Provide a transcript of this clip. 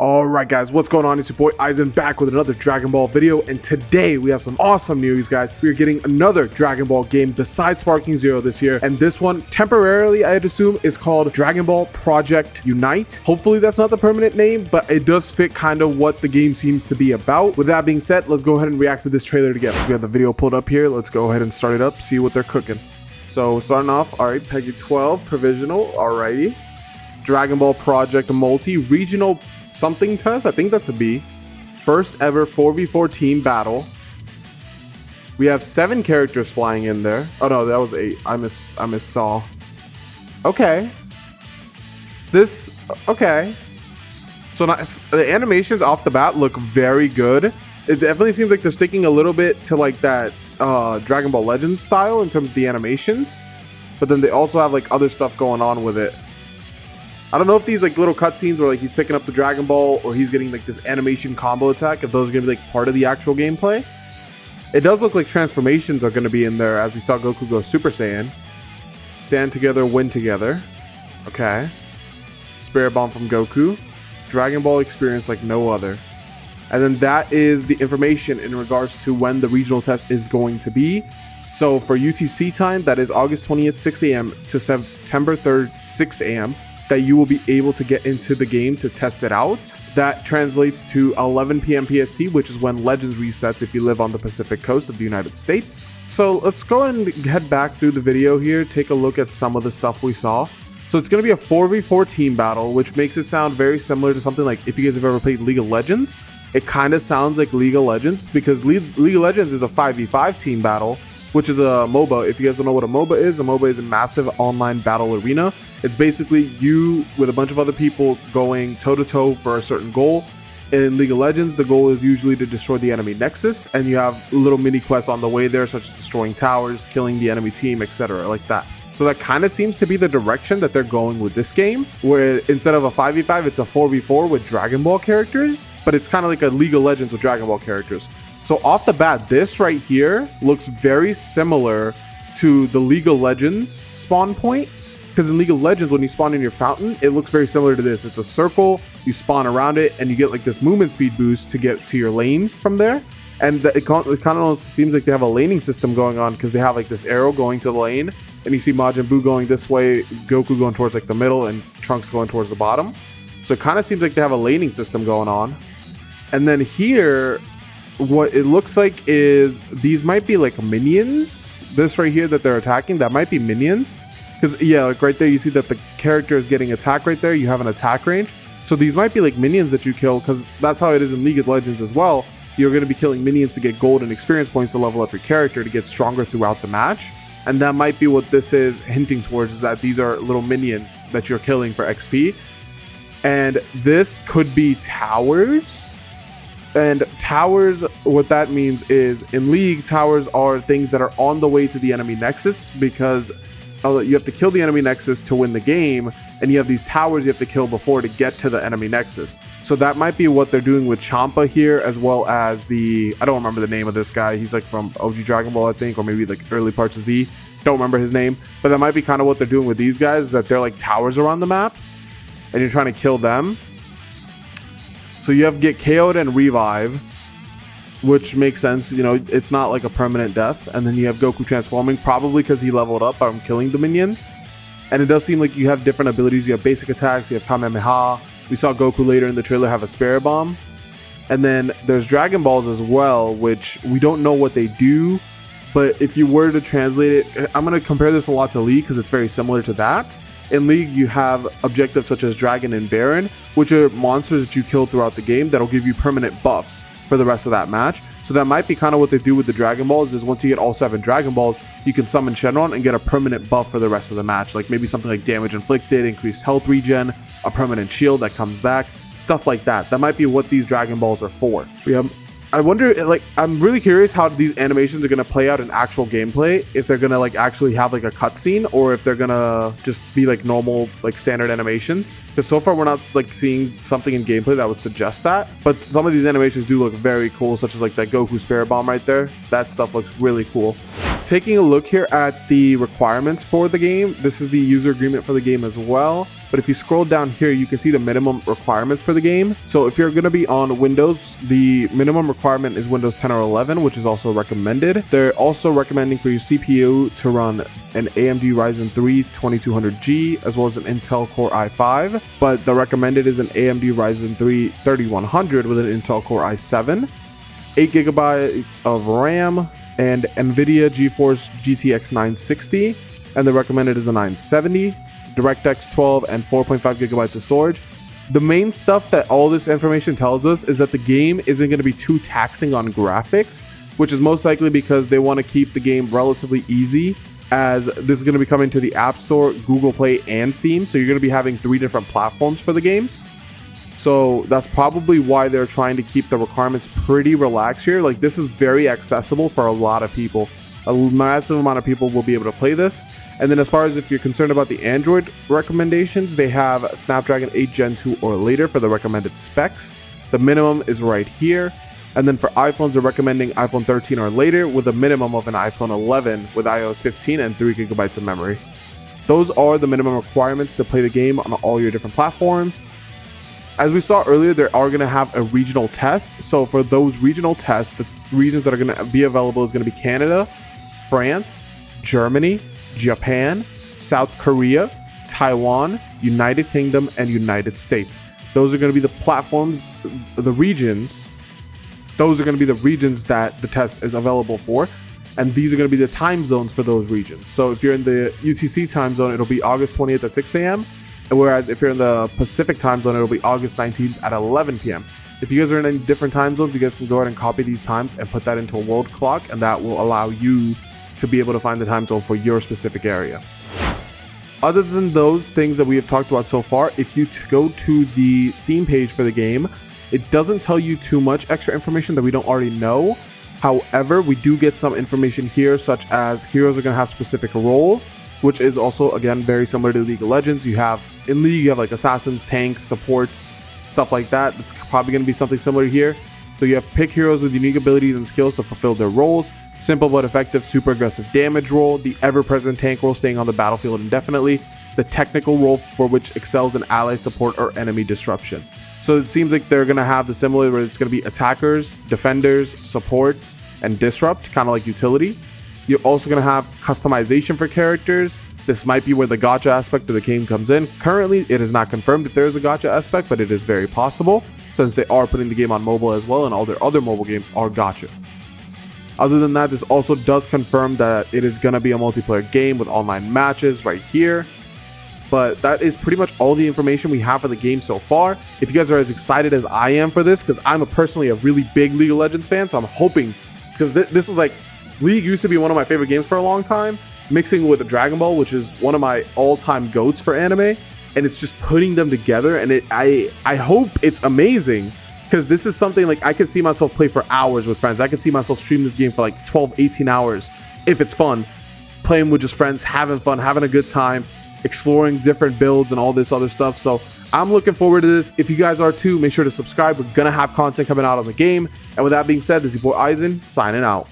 Alright guys, what's going on? It's your boy Aizen back with another Dragon Ball video, and today we have some awesome news guys. We are getting another Dragon Ball game besides Sparking Zero this year, and this one temporarily I'd assume is called Dragon Ball Project Unite. Hopefully that's not the permanent name, but it does fit kind of what the game seems to be about. With that being said, let's go ahead and react to this trailer together. We have the video pulled up here. Let's go ahead and start it up, see what they're cooking. So starting off, alright, Peggy 12, provisional, alrighty. Dragon Ball Project Multi, regional something test, I think that's a B. First ever 4v4 team battle. We have 7 characters flying in there. Oh no, that was 8. I miss Saw. Okay. Okay. So the animations off the bat look very good. It definitely seems like they're sticking a little bit to like that Dragon Ball Legends style in terms of the animations. But then they also have like other stuff going on with it. I don't know if these like little cutscenes where like he's picking up the Dragon Ball or he's getting like this animation combo attack, if those are gonna be like part of the actual gameplay. It does look like transformations are gonna be in there, as we saw Goku go Super Saiyan. Stand together, win together. Okay. Spirit Bomb from Goku. Dragon Ball experience like no other. And then that is the information in regards to when the regional test is going to be. So for UTC time, that is August 20th, 6 a.m. to September 3rd, 6 a.m. that you will be able to get into the game to test it out. That translates to 11 p.m. PST, which is when Legends resets if you live on the Pacific coast of the United States. So let's go ahead and head back through the video here, take a look at some of the stuff we saw. So it's going to be a 4v4 team battle, which makes it sound very similar to something like if you guys have ever played League of Legends. It kind of sounds like League of Legends because League of Legends is a 5v5 team battle, which is a MOBA. If you guys don't know what a MOBA is a massive online battle arena. It's basically you with a bunch of other people going toe-to-toe for a certain goal. In League of Legends, the goal is usually to destroy the enemy nexus, and you have little mini quests on the way there, such as destroying towers, killing the enemy team, etc. like that. So that kind of seems to be the direction that they're going with this game, where instead of a 5v5, it's a 4v4 with Dragon Ball characters, but it's kind of like a League of Legends with Dragon Ball characters. So off the bat, this right here looks very similar to the League of Legends spawn point. Because in League of Legends, when you spawn in your fountain, it looks very similar to this. It's a circle, you spawn around it, and you get like this movement speed boost to get to your lanes from there. And it kind of seems like they have a laning system going on because they have like this arrow going to the lane. And you see Majin Buu going this way, Goku going towards like the middle, and Trunks going towards the bottom. So it kind of seems like they have a laning system going on. And then here, what it looks like is these might be like minions. This right here that they're attacking, that might be minions. Because, yeah, like right there, you see that the character is getting attacked right there. You have an attack range. So these might be like minions that you kill, because that's how it is in League of Legends as well. You're going to be killing minions to get gold and experience points to level up your character to get stronger throughout the match. And that might be what this is hinting towards, is that these are little minions that you're killing for XP. And this could be towers. And towers, what that means is in League, towers are things that are on the way to the enemy nexus, because you have to kill the enemy nexus to win the game, and you have these towers you have to kill before to get to the enemy nexus. So that might be what they're doing with Champa here, as well as I don't remember the name of this guy. He's like from OG Dragon Ball, I think, or maybe like early parts of Z. Don't remember his name, but that might be kind of what they're doing with these guys, that they're like towers around the map, and you're trying to kill them. So you have to get KO'd and revive, which makes sense, you know, it's not like a permanent death. And then you have Goku transforming, probably because he leveled up from killing the minions. And it does seem like you have different abilities. You have basic attacks, you have Kamehameha. We saw Goku later in the trailer have a Spirit Bomb. And then there's Dragon Balls as well, which we don't know what they do. But if you were to translate it, I'm going to compare this a lot to League because it's very similar to that. In League, you have objectives such as Dragon and Baron, which are monsters that you kill throughout the game that'll give you permanent buffs for the rest of that match. So that might be kind of what they do with the Dragon Balls, is once you get all 7 Dragon Balls, you can summon Shenron and get a permanent buff for the rest of the match. Like maybe something like damage inflicted, increased health regen, a permanent shield that comes back, stuff like that. That might be what these Dragon Balls are for. I wonder, like, I'm really curious how these animations are going to play out in actual gameplay. If they're going to like actually have like a cutscene, or if they're going to just be like normal, like standard animations. Because so far we're not like seeing something in gameplay that would suggest that. But some of these animations do look very cool, such as like that Goku Spirit Bomb right there. That stuff looks really cool. Taking a look here at the requirements for the game, this is the user agreement for the game as well. But if you scroll down here, you can see the minimum requirements for the game. So if you're going to be on Windows, the minimum requirement is Windows 10 or 11, which is also recommended. They're also recommending for your CPU to run an AMD Ryzen 3 2200G as well as an Intel Core i5. But the recommended is an AMD Ryzen 3 3100 with an Intel Core i7, 8 gigabytes of RAM, and NVIDIA GeForce GTX 960, and the recommended is a 970, DirectX 12, and 4.5 gigabytes of storage. The main stuff that all this information tells us is that the game isn't going to be too taxing on graphics, which is most likely because they want to keep the game relatively easy, as this is going to be coming to the App Store, Google Play, and Steam, so you're going to be having 3 different platforms for the game. So that's probably why they're trying to keep the requirements pretty relaxed here. Like, this is very accessible for a lot of people. A massive amount of people will be able to play this. And then as far as if you're concerned about the Android recommendations, they have Snapdragon 8 Gen 2 or later for the recommended specs. The minimum is right here. And then for iPhones, they're recommending iPhone 13 or later with a minimum of an iPhone 11 with iOS 15 and 3 gigabytes of memory. Those are the minimum requirements to play the game on all your different platforms. As we saw earlier, they are going to have a regional test. So for those regional tests, the regions that are going to be available is going to be Canada, France, Germany, Japan, South Korea, Taiwan, United Kingdom, and United States. Those are going to be the platforms, the regions. Those are going to be the regions that the test is available for. And these are going to be the time zones for those regions. So if you're in the UTC time zone, it'll be August 20th at 6 a.m. Whereas if you're in the Pacific time zone, it'll be August 19th at 11 p.m. If you guys are in any different time zones, you guys can go ahead and copy these times and put that into a world clock, and that will allow you to be able to find the time zone for your specific area. Other than those things that we have talked about so far, if you go to the Steam page for the game, it doesn't tell you too much extra information that we don't already know. However, we do get some information here, such as heroes are going to have specific roles, which is also, again, very similar to League of Legends. In League, you have like assassins, tanks, supports, stuff like that. It's probably going to be something similar here. So you have pick heroes with unique abilities and skills to fulfill their roles. Simple but effective super aggressive damage role. The ever-present tank role, staying on the battlefield indefinitely. The technical role, for which excels in ally support or enemy disruption. So it seems like they're going to have the similar, where it's going to be attackers, defenders, supports, and disrupt, kind of like utility. You're also going to have customization for characters. This might be where the gacha aspect of the game comes in. Currently, it is not confirmed if there is a gacha aspect, but it is very possible, since they are putting the game on mobile as well, and all their other mobile games are gacha. Other than that, this also does confirm that it is going to be a multiplayer game with online matches right here. But that is pretty much all the information we have for the game so far. If you guys are as excited as I am for this, because I'm personally a really big League of Legends fan, so I'm hoping, because this is like, League used to be one of my favorite games for a long time, mixing with Dragon Ball, which is one of my all-time goats for anime, and it's just putting them together, and I hope it's amazing, because this is something like I could see myself play for hours with friends. I could see myself stream this game for like 12-18 hours if it's fun, playing with just friends, having fun, having a good time, exploring different builds and all this other stuff. So I'm looking forward to this. If you guys are too, make sure to subscribe. We're gonna have content coming out on the game. And with that being said, this is your boy Aizen signing out.